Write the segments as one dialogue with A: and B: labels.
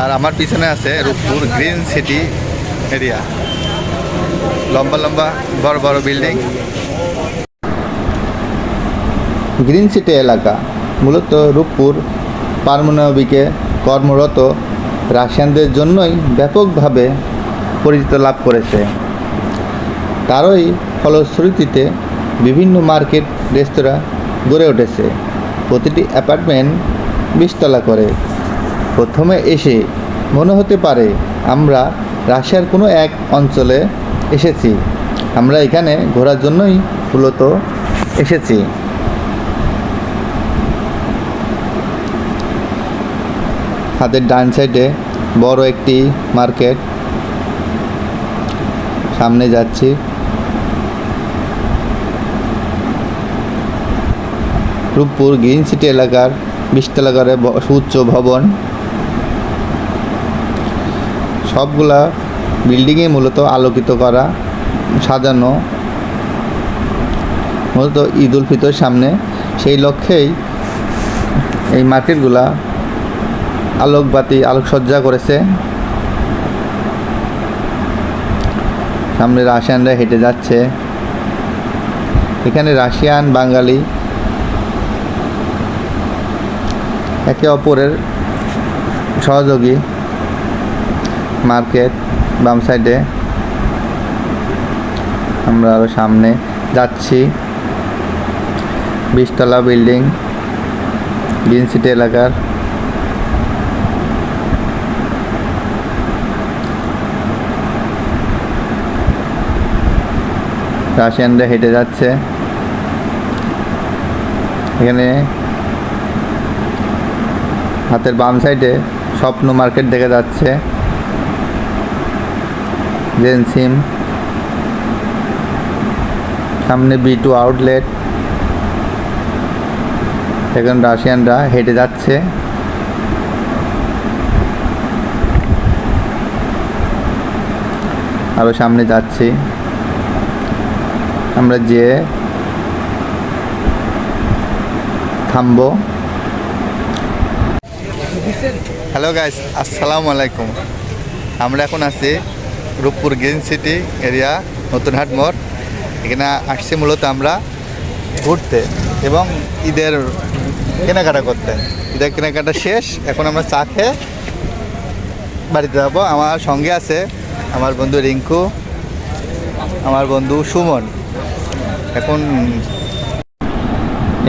A: আর আমার পিছনে আছে রূপপুর গ্রিন সিটি এরিয়া, লম্বা লম্বা বড় বড় বিল্ডিং। গ্রিন সিটি এলাকা মূলত রূপপুর পারমাণবিকে কর্মরত রাশিয়ানদের জন্যই ব্যাপকভাবে পরিচিত লাভ করেছে। তারই ফলশ্রুতিতে বিভিন্ন মার্কেট, রেস্তোরাঁ গড়ে উঠেছে। প্রতিটি অ্যাপার্টমেন্ট 20 তলা করে। প্রথমে এসে মনে হতে পারে আমরা রাশিয়ার কোনো এক অঞ্চলে এসেছি। আমরা এখানে ঘোরার জন্যই মূলত এসেছি। হাতের ডান সাইডে বড় একটি মার্কেট, সামনে যাচ্ছি। রূপপুর গ্রিন সিটি এলাকার 20 তলা করে সুউচ্চ ভবন। সবগুলা বিল্ডিংয়ে মূলত আলোকিত করা, সাজানো, মূলত ঈদ উল ফিতর সামনে, সেই লক্ষ্যেই এই মার্কেটগুলা আলোকসজ্জা করেছে। সামনে রাশিয়ানরা হেঁটে যাচ্ছে। এখানে রাশিয়ান বাঙালি একে অপরের সহযোগী। মার্কেট বাম সাইডে, আমরা আরও সামনে যাচ্ছি। 20 তলা বিল্ডিং, গ্রিন সিটি এলাকার। রাশিয়ানরা হেঁটে যাচ্ছে। এখানে হাতের বাম সাইডে স্বপ্ন মার্কেট দেখা যাচ্ছে, জেনসিম। সামনে B2 আউটলেট। এখন রাশিয়ানরা হেঁটে যাচ্ছে। আরও সামনে যাচ্ছি। আমরা যেয়ে থামবো। হ্যালো গাইস, আসসালামু আলাইকুম। আমরা এখন আছি রূপপুর গ্রিন সিটি এরিয়া, নতুন হাট মোড়। এখানে আসছি মূলত আমরা ঘুরতে এবং ঈদের কেনাকাটা করতে। ঈদের কেনাকাটা শেষ, এখন আমরা চা খেয়ে বাড়িতে যাবো। আমার সঙ্গে আছে আমার বন্ধু রিঙ্কু, আমার বন্ধু সুমন। এখন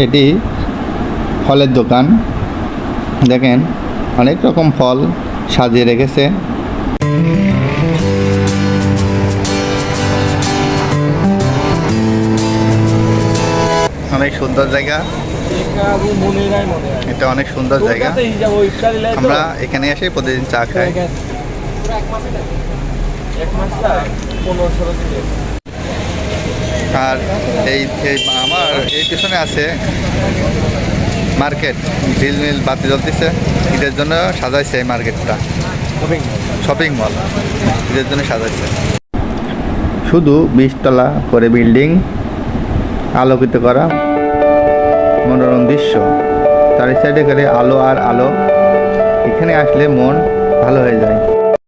A: এটি ফলের দোকান, দেখেন অনেক রকম ফল সাজিয়ে রেখেছে। অনেক সুন্দর জায়গা, এটা অনেক সুন্দর জায়গা। আমরা এখানে এসে প্রতিদিন চা খাই। আর এই আমার এই পিছনে আছে মার্কেট, ঝিল মিল বাতি জ্বলতেছে। ঈদের জন্য সাজাইছে এই মার্কেটটা, শপিং মল ঈদের জন্য সাজাইছে। শুধু 20 তলা করে বিল্ডিং, আলোকিত করা মনোরম দৃশ্য। তার সাইডে করে আলো আর আলো। এখানে আসলে মন ভালো হয়ে যায়।